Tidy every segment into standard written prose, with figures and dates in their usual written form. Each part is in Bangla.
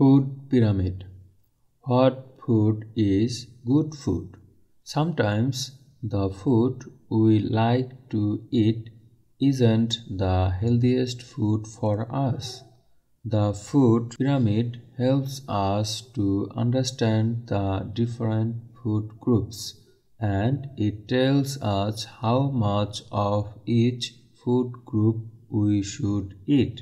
Food pyramid. What food is good food? Sometimes the food we like to eat isn't the healthiest food for us. The food pyramid helps us to understand the different food groups, and it tells us how much of each food group we should eat.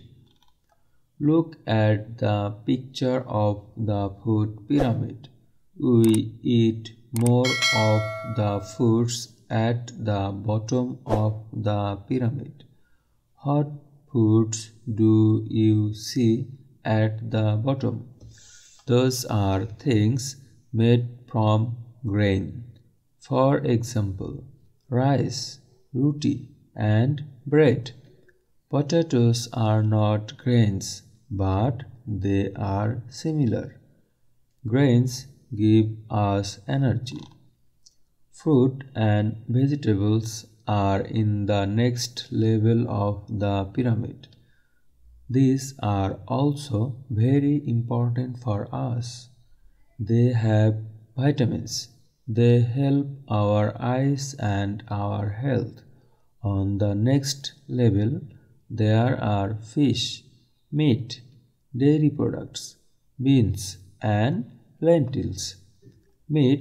Look at the picture of the food pyramid. We eat more of the foods at the bottom of the pyramid. What foods do you see at the bottom? Those are things made from grain. For example, rice, roti, and bread. Potatoes are not grains, but they are similar. Grains give us energy. Fruit and vegetables are in the next level of the pyramid. These are also very important for us. They have vitamins. They help our eyes and our health. On the next level, there are fish, meat, dairy products, beans, and lentils. Meat,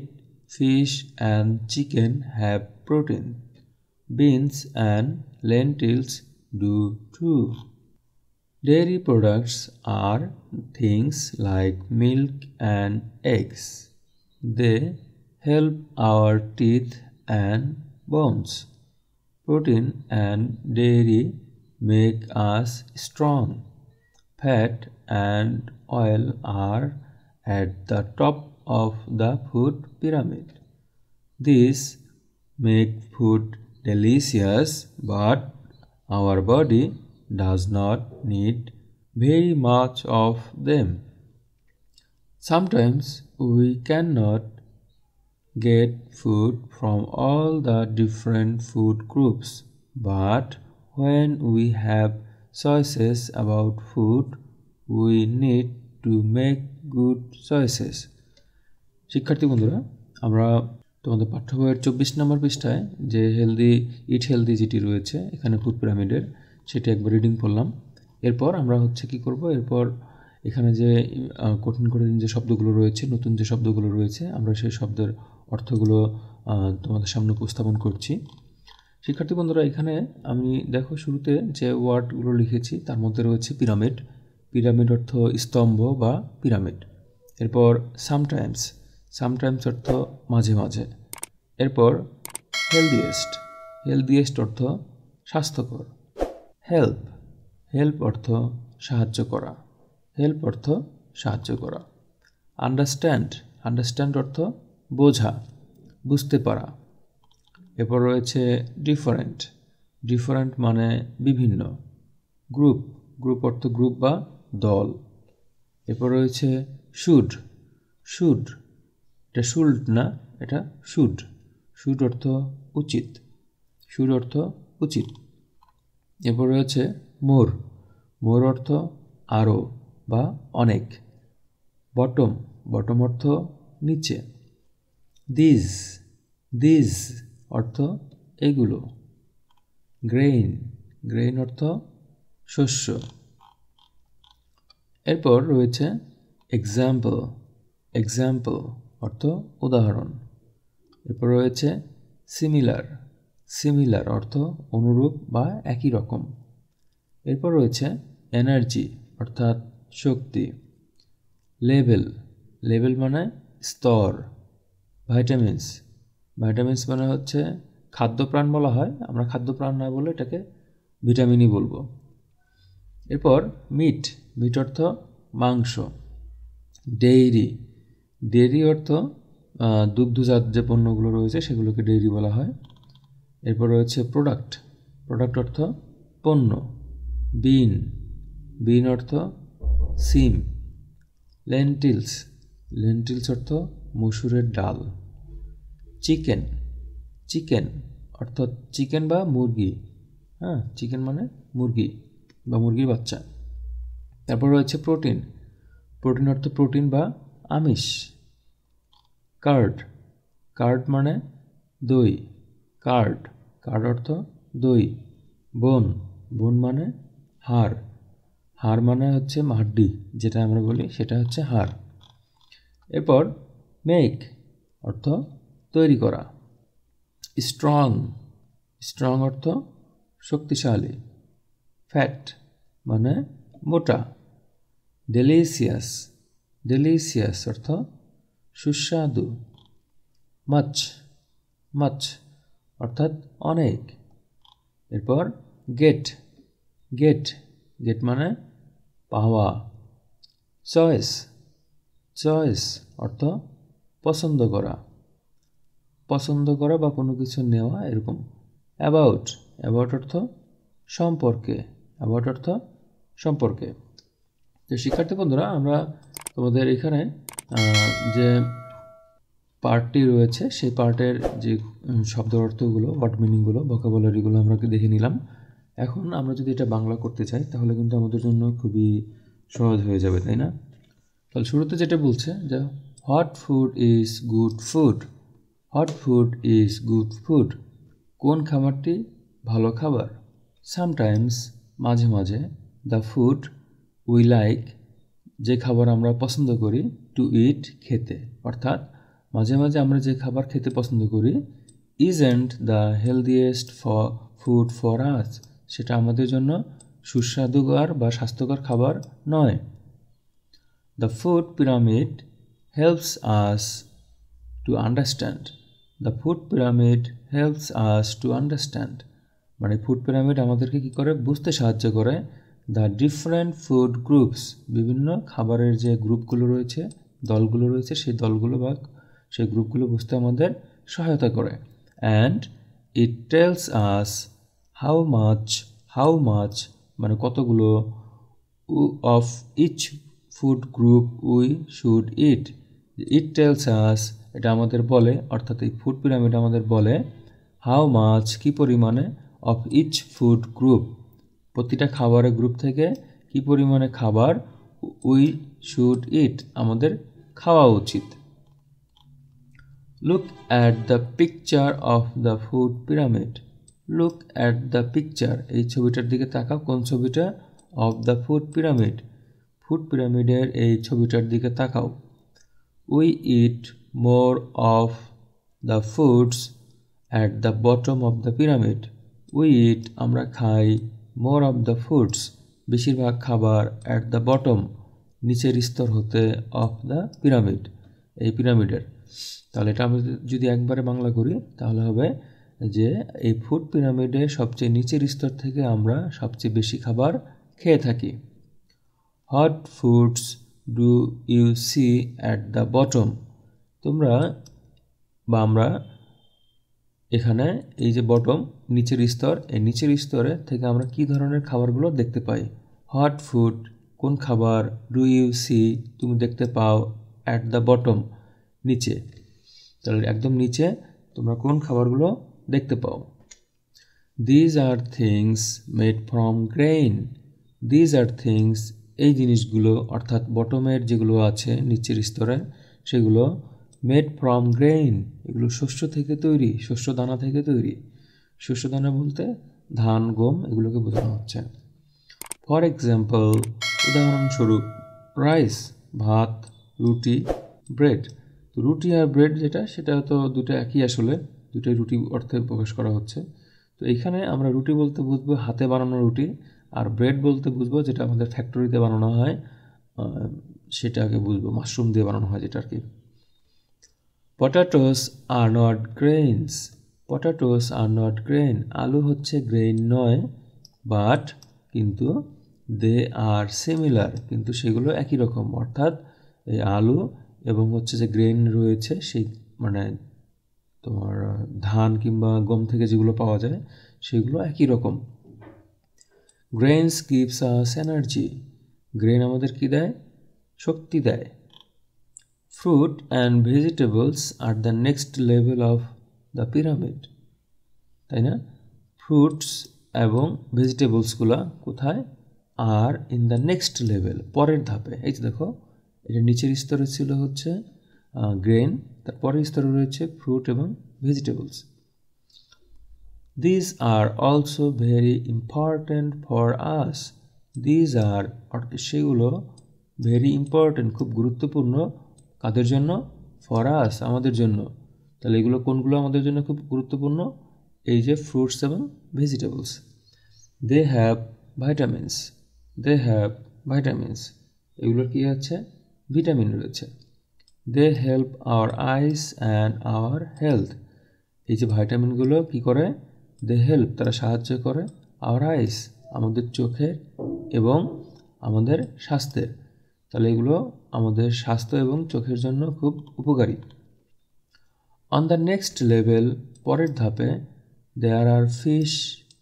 fish, and chicken have protein. Beans and lentils do too. Dairy products are things like milk and eggs. They help our teeth and bones. Protein and dairy make us strong. Fat and oil are at the top of the food pyramid. These make food delicious, but our body does not need very much of them. Sometimes we cannot get food from all the different food groups, but when we have choices about food, we need to make good choices. শিক্ষার্থী বন্ধুরা, আমরা তোমাদের পাঠ্য বইয়ের 24 নম্বর পৃষ্ঠায় যে ইট হেলদি যেটি রয়েছে এখানে ফুড পিরামিডের, সেটি একবার রিডিং করলাম। এরপর আমরা কি করব, এরপর এখানে যে কঠিন কঠিন যে শব্দগুলো রয়েছে, নতুন যে শব্দগুলো রয়েছে, আমরা সেই শব্দের অর্থগুলো তোমাদের সামনে উপস্থাপন করছি। শিক্ষার্থী বন্ধুরা, এখানে আমি দেখো শুরুতে যে ওয়ার্ডগুলো লিখেছি তার মধ্যে রয়েছে পিরামিড। পিরামিড অর্থ স্তম্ভ বা পিরামিড। এরপর সামটাইমস, সামটাইমস অর্থ মাঝে মাঝে। এরপর হেলদিয়েস্ট, হেলদিয়েস্ট অর্থ স্বাস্থ্যকর। হেল্প, হেল্প অর্থ সাহায্য করা। হেল্প অর্থ সাহায্য করা। আন্ডারস্ট্যান্ড, আন্ডারস্ট্যান্ড অর্থ বোঝা, বুঝতে পারা। এরপর রয়েছে ডিফারেন্ট, ডিফারেন্ট মানে বিভিন্ন। গ্রুপ, গ্রুপ অর্থ গ্রুপ বা দল। এরপর রয়েছে শুড, শুড, এটা শুল্ড না, এটা শুড। শুড অর্থ উচিত, শুড অর্থ উচিত। এরপর রয়েছে মোর, মোর অর্থ আরও বা অনেক। বটম, বটম অর্থ নিচে। দিজ, দিজ অর্থ এগুলো। গ্রেইন, গ্রেইন অর্থ শস্য। এরপর রয়েছে এক্সাম্পল, এক্সাম্পল অর্থ উদাহরণ। এরপর রয়েছে সিমিলার, সিমিলার অর্থ অনুরূপ বা একই রকম। এরপর রয়েছে এনার্জি অর্থাৎ শক্তি। লেভেল, লেভেল মানে স্তর। ভাইটামিনস, ভাইটামিনস মানে খাদ্যপ্রাণ বলা হয়, আমরা খাদ্যপ্রাণ না বলে এটাকে ভিটামিনই বলবো। এরপর মিট, মিট অর্থ মাংস। ডেইরি, ডেইরি অর্থ দুগ্ধজাত যে পণ্যগুলো রয়েছে সেগুলোকে ডেইরি বলা হয়। এরপর রয়েছে প্রোডাক্ট, প্রোডাক্ট অর্থ পণ্য। বিন, বিন অর্থ সিম। লেন্টিলস, লেন্টিলস অর্থ মসুরের ডাল। চিকেন, চিকেন অর্থাৎ চিকেন বা মুরগি, হ্যাঁ চিকেন মানে মুরগি বা মুরগির বাচ্চা। তারপর রয়েছে প্রোটিন, প্রোটিন অর্থ প্রোটিন বা আমিষ। কার্ড, কার্ড মানে দই, কার্ড, কার্ড অর্থ দই। বোন, বোন মানে হাড়, হাড় মানে হচ্ছে হাড্ডি, যেটা আমরা বলি সেটা হচ্ছে হাড়। এরপর মেক অর্থ তৈরি করা। স্ট্রং, স্ট্রং অর্থ শক্তিশালী। ফ্যাট মানে মোটা। ডেলিশিয়াস, ডেলিশিয়াস অর্থ সুস্বাদু। মাছ, মাছ অর্থাৎ অনেক। এরপর গেট, গেট, গেট মানে পাওয়া। চয়েস, চয়েস অর্থ পছন্দ করা, পছন্দ করা বা কোনো কিছু নেওয়া এরকম। অ্যাবাউট, অ্যাবাউট অর্থ সম্পর্কে, অ্যাবাউট অর্থ সম্পর্কে। তো শিক্ষার্থী বন্ধুরা, আমরা তোমাদের এখানে যে পার্টটি রয়েছে সেই পার্টের যে শব্দ অর্থগুলো, ওয়ার্ড মিনিংগুলো, ভোকাবুলারিগুলো আমরা দেখে নিলাম। এখন আমরা যদি এটা বাংলা করতে চাই তাহলে কিন্তু আমাদের জন্য খুবই সহজ হয়ে যাবে, তাই না? তাহলে শুরুতে যেটা বলছে যে what food is good food, what food is good food, কোন খাবারটি ভালো খাবার। সামটাইমস মাঝে মাঝে, দ্য ফুড উই লাইক, যে খাবার আমরা পছন্দ করি, টু ইট খেতে, অর্থাৎ মাঝে মাঝে আমরা যে খাবার খেতে পছন্দ করি, isn't the healthiest for food for us, সেটা আমাদের জন্য সুস্বাদুকর বা স্বাস্থ্যকর খাবার নয়। The food pyramid helps us to understand, the food pyramid helps us to understand, মানে ফুড পিরামিড আমাদেরকে কী করে বুঝতে সাহায্য করে। দ্য ডিফারেন্ট ফুড গ্রুপস, বিভিন্ন খাবারের যে গ্রুপগুলো রয়েছে, দলগুলো রয়েছে, সেই দলগুলো বা সেই গ্রুপগুলো বুঝতে আমাদের সহায়তা করে। And it tells us how much মানে কতগুলো, of each food group we should eat, it tells us এটা আমাদের বলে, অর্থাৎ এই ফুড পিরামিড আমাদের বলে হাউ মাচ কী পরিমাণে, অফ ইচ ফুড গ্রুপ প্রতিটা খাবারের গ্রুপ থেকে কী পরিমাণে খাবার, উই শুড ইট আমাদের খাওয়া উচিত। Look at the picture of the food pyramid, look at the picture এই ছবিটার দিকে তাকাও। কোন ছবিটা? Of the food pyramid, food পিরামিডের এই ছবিটার দিকে তাকাও। We eat more of the foods at the bottom of the pyramid, we eat আমরা খাই, মোর অফ দ্য ফুডস বেশিরভাগ খাবার, অ্যাট দ্য বটম নিচের স্তর হতে, অফ দ্য পিরামিড এই পিরামিডের। তাহলে এটা আমরা যদি একবারে বাংলা করি তাহলে হবে যে এই ফুড পিরামিডে সবচেয়ে নিচের স্তর থেকে আমরা সবচেয়ে বেশি খাবার খেয়ে থাকি। What foods do you see at the bottom, তোমরা বা আমরা এখানে এই যে বটম নিচের স্তর, এই নিচের স্তরে থেকে আমরা কি ধরনের খাবারগুলো দেখতে পাই। হোয়াট ফুড কোন খাবার, ডু ইউ সি তুমি দেখতে পাও, অ্যাট দ্য বটম নিচে, তাহলে একদম নিচে তোমরা কোন খাবারগুলো দেখতে পাও। These are things made from grain, these are things এই জিনিসগুলো, অর্থাৎ বটমের যেগুলো আছে নিচের স্তরে সেগুলো, মেড ফ্রম গ্রেইন এগুলো শস্য থেকে তৈরি, শস্য দানা থেকে তৈরি। শস্য দানা বলতে ধান, গম এগুলোকে বোঝানো হচ্ছে। ফর এক্সাম্পল উদাহরণস্বরূপ, রাইস ভাত, রুটি, ব্রেড। তো রুটি আর ব্রেড যেটা, সেটা তো দুটো একই, আসলে দুটোই রুটি অর্থে প্রকাশ করা হচ্ছে। তো এইখানে আমরা রুটি বলতে বুঝবো হাতে বানানো রুটি, আর ব্রেড বলতে বুঝবো যেটা আমাদের ফ্যাক্টরিতে বানানো হয়, সেটাকে বুঝবো মাশরুম দিয়ে বানানো হয় যেটা আর কি। Potatoes are not grains, potatoes are not grain আলু হচ্ছে গ্রেইন নয়, বাট কিন্তু দে আর সিমিলার কিন্তু সেগুলো একই রকম, অর্থাৎ এই আলু এবং হচ্ছে যে গ্রেইন রয়েছে সেই মানে তোমার ধান কিংবা গম থেকে যেগুলো পাওয়া যায় সেগুলো একই রকম। Grains gives us energy, grain আমাদের কি দেয়? শক্তি দেয়। Fruit and vegetables are the next level of the pyramid, তাই না? ফ্রুটস এবং ভেজিটেবলসগুলো কোথায়? আর ইন দ্য নেক্সট লেভেল পরের ধাপে। এই যে দেখো এটা নিচের স্তরে ছিল হচ্ছে গ্রেন, তারপরের স্তরে রয়েছে ফ্রুট এবং vegetables. These are also very important for us. These are সেগুলো ভেরি ইম্পর্টেন্ট, খুব গুরুত্বপূর্ণ। কাদের জন্য? ফর আস, আমাদের জন্য। তাহলে এগুলো কোনগুলো আমাদের জন্য খুব গুরুত্বপূর্ণ? এই যে ফ্রুটস এবং vegetables. They have vitamins, they have vitamins, এগুলোর কী আছে? ভিটামিন রয়েছে। They help our eyes and our health, এই যে ভাইটামিনগুলো কী করে? দে হেল্প, তারা সাহায্য করে, আওয়ার আইস, আমাদের চোখের এবং আমাদের স্বাস্থ্যের। তাহলে এগুলো আমাদের স্বাস্থ্য এবং চোখের জন্য খুব উপকারী। অন দ্য নেক্সট লেভেল, পরের ধাপে, there are fish,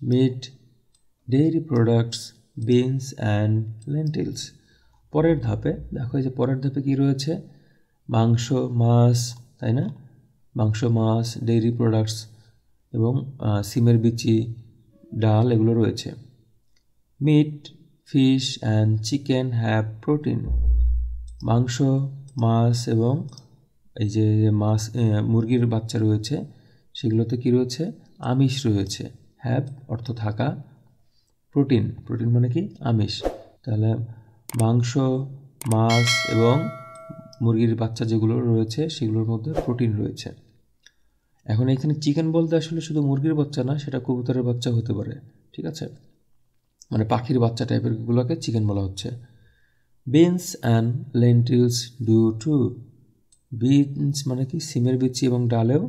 meat, dairy products, beans and lentils. পরের ধাপে দেখো, এই যে পরের ধাপে কী রয়েছে? মাংস, মাছ, তাই না? মাংস, মাছ, ডেইরি প্রোডাক্টস এবং সিমের বিচি, ডাল, এগুলো রয়েছে। Meat, fish and chicken have protein. মাংস, মাছ এবং এই যে মাছ, মুরগির বাচ্চা রয়েছে, সেগুলোতে কী রয়েছে? আমিষ রয়েছে। হ্যাভ অর্থ থাকা, প্রোটিন, প্রোটিন মানে কি? আমিষ। তাহলে মাংস, মাছ এবং মুরগির বাচ্চা যেগুলো রয়েছে সেগুলোর মধ্যে প্রোটিন রয়েছে। এখন এখানে চিকেন বলতে আসলে শুধু মুরগির বাচ্চা না, সেটা কবুতরের বাচ্চা হতে পারে, ঠিক আছে? মানে পাখির বাচ্চা টাইপেরগুলোকে চিকেন বলা হচ্ছে। Beans and lentils do to. Beans মানে কি? সিমের বিচি এবং ডালেও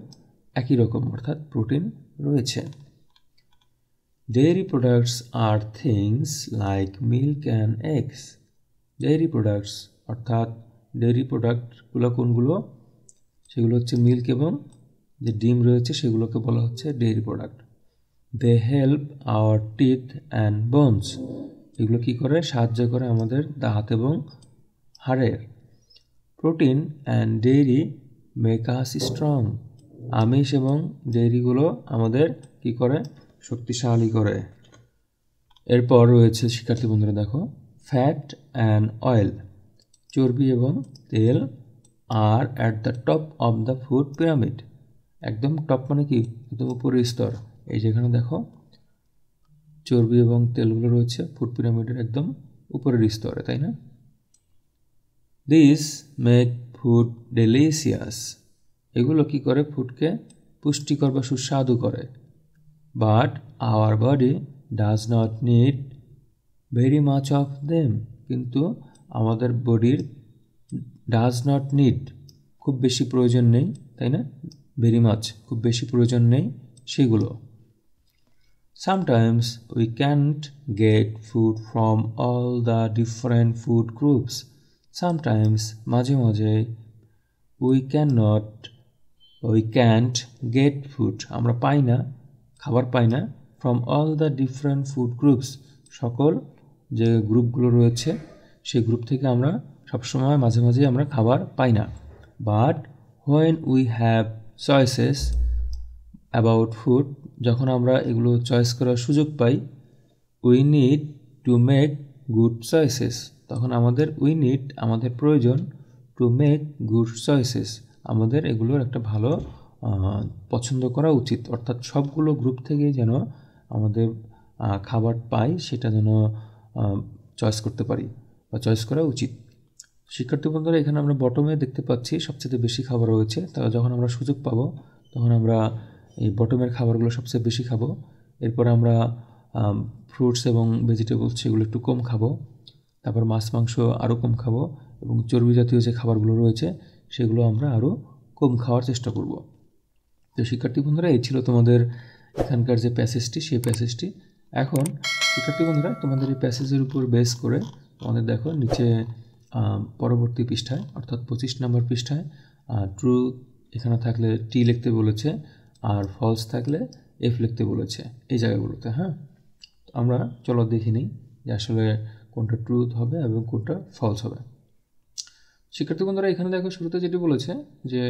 একই রকম, অর্থাৎ প্রোটিন রয়েছে। Dairy products R things like milk and eggs. Dairy products অর্থাৎ ডেয়ারি প্রোডাক্টগুলো কোনগুলো? সেগুলো হচ্ছে মিল্ক এবং যে ডিম রয়েছে সেগুলোকে বলা হচ্ছে dairy product. They help our teeth and bones. এগুলো কী করে? সাহায্য করে আমাদের দাঁত এবং হাড়ের। Protein and dairy make us strong. আমিষ এবং ডেইরিগুলো আমাদের কী করে? শক্তিশালী করে। এরপর রয়েছে শিক্ষার্থী বন্ধুরা দেখো, ফ্যাট অ্যান্ড অয়েল। চর্বি এবং তেল আর at the top of the food pyramid. একদম টপ মানে কি? একদম উপরের স্তর। এই যেখানে দেখো চর্বি এবং তেলগুলো রয়েছে ফুড পিরামিডের একদম উপরের স্তরে, তাই না? This make food delicious. এগুলো কি করে? ফুডকে পুষ্টিকর বা সুস্বাদু করে। But our body does not need very much of them. কিন্তু আমাদের বডির ডাজ নট নিড, খুব বেশি প্রয়োজন নেই, তাই না? ভেরি মাচ, খুব বেশি প্রয়োজন নেই সেগুলো। Sometimes we can't get food from all the different food groups. Sometimes মাঝে মাঝে we can't get food, আমরা পাই না, খাবার পাই না, from all the different food groups, সকল যে গ্রুপগুলো রয়েছে সেই গ্রুপ থেকে আমরা সবসময় মাঝে মাঝে আমরা খাবার পাই না। But when we have choices about food, যখন আমরা এগুলো চয়েস করার সুযোগ পাই, we need to make good choices, তখন আমাদের প্রয়োজন to make good choices, আমাদের এগুলোর একটা ভালো পছন্দ করা উচিত। অর্থাৎ সবগুলো গ্রুপ থেকেই যেন আমাদের খাবার পাই, সেটা যেন চয়েস করতে পারি বা চয়েস করা উচিত। শিক্ষার্থী বন্ধুরা, এখানে আমরা বটমে দেখতে পাচ্ছি সবচেয়ে বেশি খাবার রয়েছে। তাহলে যখন আমরা সুযোগ পাবো তখন আমরা এই বটমের খাবারগুলো সবচেয়ে বেশি খাবো। এরপরে আমরা ফ্রুটস এবং ভেজিটেবলস সেগুলো একটু কম খাবো। তারপর মাছ মাংস আরও কম খাবো এবং চর্বি জাতীয় যে খাবারগুলো রয়েছে সেগুলো আমরা আরও কম খাওয়ার চেষ্টা করব। তো শিক্ষার্থী বন্ধুরা, এই ছিল তোমাদের এখানকার যে প্যাসেজটি, সেই প্যাসেজটি। এখন শিক্ষার্থী বন্ধুরা, তোমাদের এই প্যাসেজের উপর বেস করে তোমাদের দেখো নিচে পরবর্তী পৃষ্ঠায় অর্থাৎ 25 নম্বর পৃষ্ঠায় ট্রু এখানে থাকলে টি লিখতে বলেছে, আর ফলস থাকলে এফ লিখতে বলেছে এই জায়গাগুলোতে। হ্যাঁ, আমরা চলো দেখে নিই যে আসলে কোনটা ট্রুথ হবে এবং কোনটা ফলস হবে। শিক্ষার্থী বন্ধুরা, এখানে দেখো শুরুতে যেটি বলেছে যে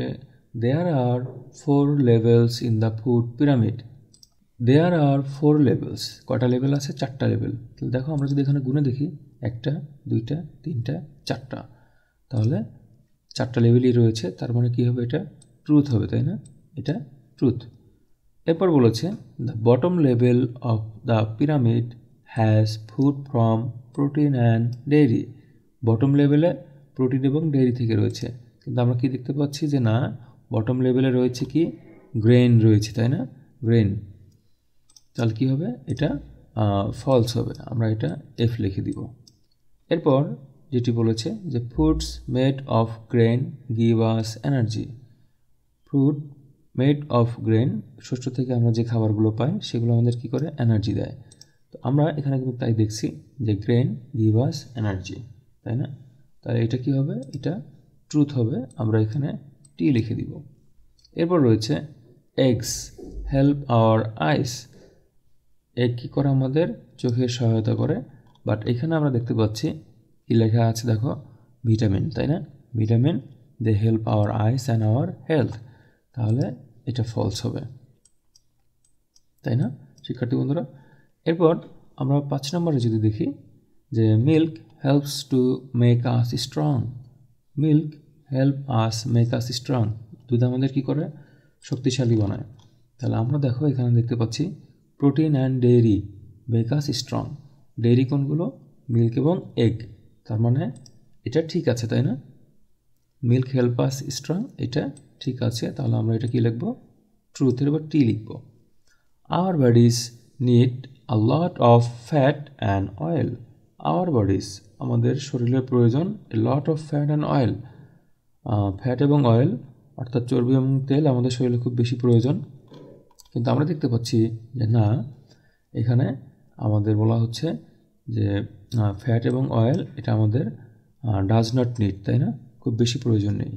there are 4 levels in the food pyramid. There are 4 levels, কয়টা লেভেল আছে? 4টা লেভেল। তাহলে দেখো আমরা যদি এখানে গুণে দেখি, 1টা 2টা 3টা 4টা। তাহলে 4টা লেভেলই রয়েছে, তার মানে কী হবে, এটা ট্রুথ হবে, তাই না? এটা ট্রুথ। এরপর বলেছে the bottom level of the pyramid has food from protein and dairy. Bottom লেভেলে প্রোটিন এবং ডেইরি থেকে রয়েছে, কিন্তু আমরা কি দেখতে পাচ্ছি যে না, বটম লেভেলে রয়েছে কি, গ্রেন রয়েছে, তাই না? গ্রেন। তাহলে কী হবে, এটা ফলস হবে, আমরা এটা এফ লিখে দিব। এরপর যেটি বলেছে যে foods made of grain give us energy. Food made of grain, শস্য থেকে আমরা যে খাবারগুলো পাই সেগুলো আমাদের কী করে, এনার্জি দেয়। তো আমরা এখানে কিন্তু তাই দেখছি যে গ্রেন গিভ আস এনার্জি, তাই না? তাহলে এটা কী হবে, এটা ট্রুথ হবে, আমরা এখানে টি লিখে দিব। এরপর রয়েছে eggs help our eyes. Egg কী করে, আমাদের চোখের সহায়তা করে, বাট এখানে আমরা দেখতে পাচ্ছি কি লেখা আছে, দেখো, ভিটামিন, তাই না? Vitamin they help our eyes and our health. তাহলে এটা ফলস হবে, তাই না শিক্ষার্থী বন্ধুরা? এরপর আমরা 5 নম্বরে যদি দেখি যে milk helps to make us strong. Milk help us make us strong, দুধ আমাদের কী করে, শক্তিশালী বানায়। তাহলে আমরা দেখো এখানে দেখতে পাচ্ছি protein and dairy make us strong. Dairy কোনগুলো, মিল্ক এবং এগ, তার মানে এটা ঠিক আছে, তাই না? মিল্ক হেল্প আস স্ট্রং, এটা ঠিক আছে। তাহলে আমরা এটা কি লিখব, ট্রুথের বা টি লিখব। Our bodies need a lot of fat and oil. Our bodies, আমাদের শরীরের প্রয়োজন a lot of fat and oil. Fat এবং অয়েল অর্থাৎ চর্বি এবং তেল আমাদের শরীরে খুব বেশি প্রয়োজন, কিন্তু আমরা দেখতে পাচ্ছি যে না, এখানে আমাদের বলা হচ্ছে যে ফ্যাট এবং অয়েল এটা আমাদের ডাজ নট নিড, তাই না? খুব বেশি প্রয়োজন নেই,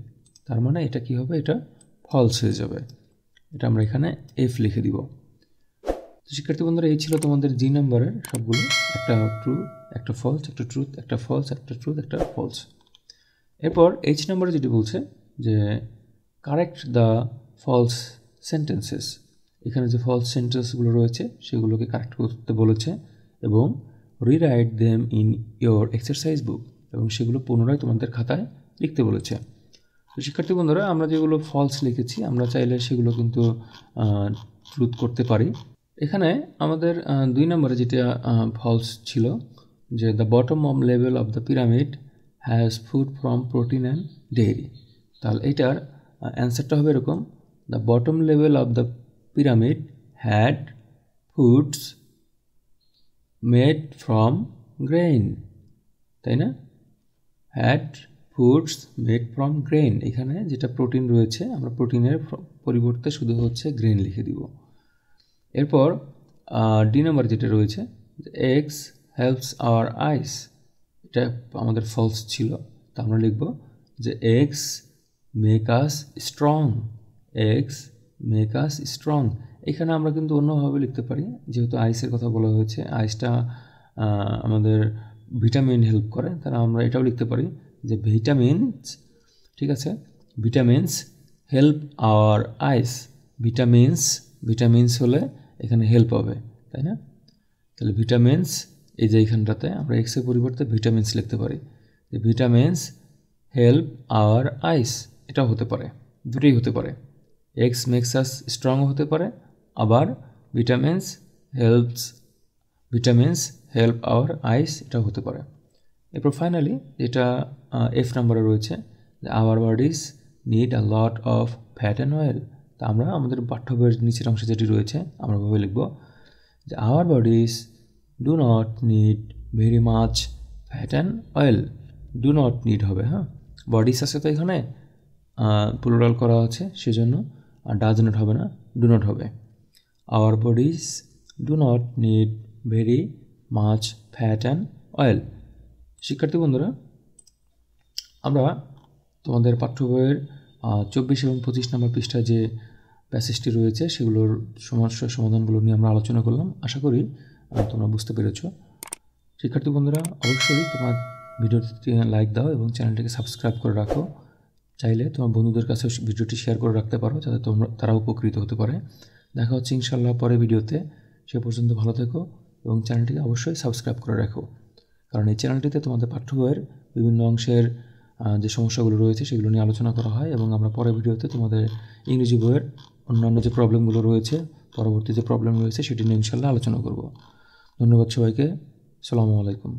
তার মানে এটা কি হবে, এটা ফলস হয়ে যাবে। এটা আমরা এখানে এফ লিখে দিব। তো শিক্ষার্থী বন্ধুরা, এই ছিল তোমাদের জি নাম্বারের সবগুলো, একটা ট্রু, একটা ফলস, একটা ট্রুথ, একটা ফলস, একটা ট্রুথ, একটা ফলস। এরপর এইচ নাম্বারে যেটি বলছে যে কারেক্ট দ্য ফলস সেন্টেন্সেস। এখানে যে ফলস সেন্টেন্সগুলো রয়েছে সেগুলোকে কারেক্ট করতে বলেছে এবং rewrite them in your exercise বুক, এবং সেগুলো পুনরায় তোমাদের খাতায় লিখতে বলেছে। তো শিক্ষার্থী বন্ধুরা, আমরা যেগুলো ফলস লিখেছি আমরা চাইলে সেগুলো কিন্তু ট্রুথ করতে পারি। এখানে আমাদের 2 নম্বরে যেটা ফলস ছিল যে the bottom level of the pyramid has food from protein and dairy. তাহলে এটার অ্যান্সারটা হবে এরকম, the bottom level of the pyramid had foods made from grain, তাই না? Had foods made from grain, এখানে যেটা প্রোটিন রয়েছে আমরা প্রোটিনের পরিবর্তে শুধু হচ্ছে গ্রেইন লিখে দিব। এরপর ডি নাম্বার যেটা রয়েছে এগস হেল্পস আওয়ার আইস, এটা আমাদের ফলস ছিল, তা আমরা লিখব যে eggs make us strong. Eggs make us strong, এখানে আমরা কিন্তু অন্যভাবে লিখতে পারি, যেহেতু আইসের কথা বলা হয়েছে, আইসটা আমাদের ভিটামিন হেল্প করে, তাহলে আমরা এটাও লিখতে পারি যে ভিটামিনস, ঠিক আছে, vitamins help our ice. Vitamins হলে এখানে হেল্প হবে, তাই না? তাহলে ভিটামিনস, এই যে এইখানটাতে আমরা এক্সের পরিবর্তে ভিটামিনস লিখতে পারি, যে ভিটামিনস হেল্প আওয়ার আইস, এটাও হতে পারে, দুটোই হতে পারে। এক্স মেক্স আস স্ট্রং হতে পারে, আবার ভিটামিনস হেল্প আওয়ার আইস এটাও হতে পারে। এরপর ফাইনালি যেটা এফ নাম্বারে রয়েছে যে our bodies need a lot of fat and oil. তা আমরা আমাদের পাঠ্য বইয়ের নিচের অংশে যেটি রয়েছে আমরা ভাবে লিখব যে our bodies do not need very much fat and oil. Do not need হবে, হ্যাঁ, বডিস আছে তো এখানে প্লুরাল করা আছে সেজন্য, আর ডাজ নট হবে না, ডু নট হবে। Our bodies do not need very much fat and oil. শিক্ষার্থী বন্ধুরা, আমরা তোমাদের পাঠ্য বইয়ের 24 এবং 25 নম্বর পৃষ্ঠায় যে প্যাসেজটি রয়েছে সেগুলোর সমস্যার সমাধানগুলো নিয়ে আমরা আলোচনা করলাম। আশা করি তোমরা বুঝতে পেরেছ। শিক্ষার্থী বন্ধুরা, অবশ্যই তোমার ভিডিওটি লাইক দাও এবং চ্যানেলটিকে সাবস্ক্রাইব করে রাখো। চাইলে তোমার বন্ধুদের কাছে ভিডিওটি শেয়ার করে রাখতে পারো যাতে তারা উপকৃত হতে পারে। দেখা হচ্ছে ইনশাআল্লাহ পরে ভিডিওতে। সে পর্যন্ত ভালো থেকো এবং চ্যানেলটিকে অবশ্যই সাবস্ক্রাইব করে রাখো, কারণ এই চ্যানেলটিতে তোমাদের পাঠ্য বইয়ের বিভিন্ন অংশের যে সমস্যাগুলো রয়েছে সেগুলো নিয়ে আলোচনা করা হয়, এবং আমরা পরের ভিডিওতে তোমাদের ইংরেজি বইয়ের অন্যান্য যে প্রবলেমগুলো রয়েছে, পরবর্তী যে প্রবলেম রয়েছে সেটি নিয়ে ইনশাল্লাহ আলোচনা করব। ধন্যবাদ সবাইকে। আসসালামু আলাইকুম।